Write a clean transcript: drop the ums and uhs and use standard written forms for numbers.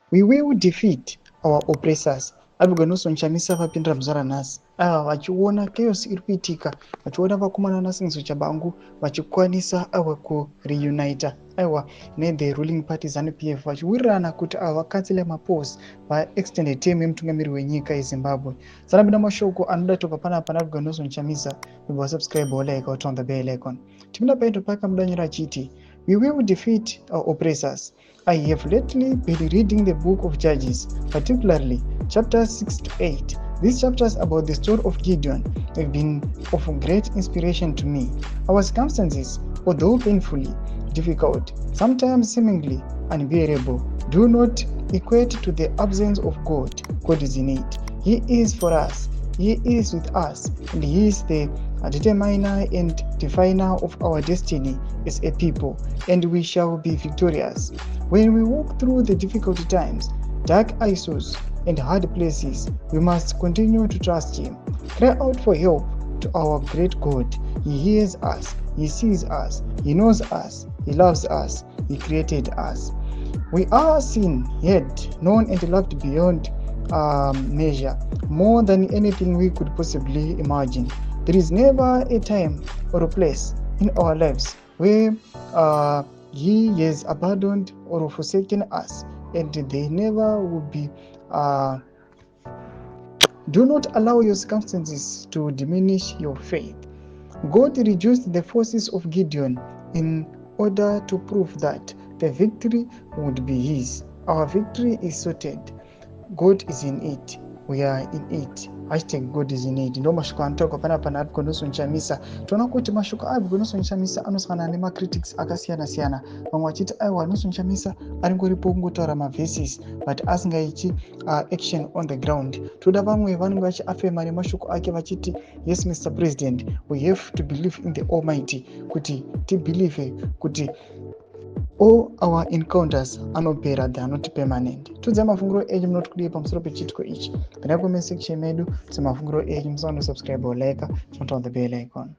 We will defeat our oppressors. Abiganoso Chamisa vapindira bvunzo ranhasi vachiona chaos iri kuitika, vachiona vakomana naSingzo Chabangu vachikwanisa kureunita the ruling party ZANU-PF vachiwirirana kuti vakansele mapost vaextended term yemutungamiri wenyika yeZimbabwe. Sanabinda mashoko anoda tobva panapa naBiganoso Chamisa. Subscribe or like or turn the bell icon. Timina paito paka mudanyira chiti we will defeat our oppressors. I have lately been reading the book of Judges, particularly chapters 6 to 8. These chapters about the story of Gideon have been of great inspiration to me. Our circumstances, although painfully difficult, sometimes seemingly unbearable, do not equate to the absence of God. God is in it. He is for us. He is with us, and He is the determiner and definer of our destiny as a people, and we shall be victorious. When we walk through the difficult times, dark issues, and hard places, we must continue to trust Him. Cry out for help to our great God. He hears us, He sees us, He knows us, He loves us, He created us. We are seen, yet known and loved beyond measure, more than anything we could possibly imagine. There is never a time or a place in our lives where He has abandoned or forsaken us, and they never will be. Do not allow your circumstances to diminish your faith. God reduced the forces of Gideon in order to prove that the victory would be His. Our victory is sorted. God is in it. We are in it. God is in it. Ndo mashuko anotauka panapa naAbiganoso Chamisa. Toona kuti mashuko aAbiganoso Chamisa anosangana nemacritics akasiyana-siyana. Vamwe vachiti Abiganoso Chamisa aringoripo kungotaura maverses but asingaiti action on the ground. Toda vamwe vanenge vachiafema nemashuko ake vachiti yes Mr. President, we have to believe in the Almighty, kuti tibelieve kuti all our encounters anopera, they are not permanent. Tudze mafunguro enyu munoti kudii pamusoro pechitiko ichi. Penda comment section medu tudze mafunguro enyu, musana subscribe or like, turn on the bell icon.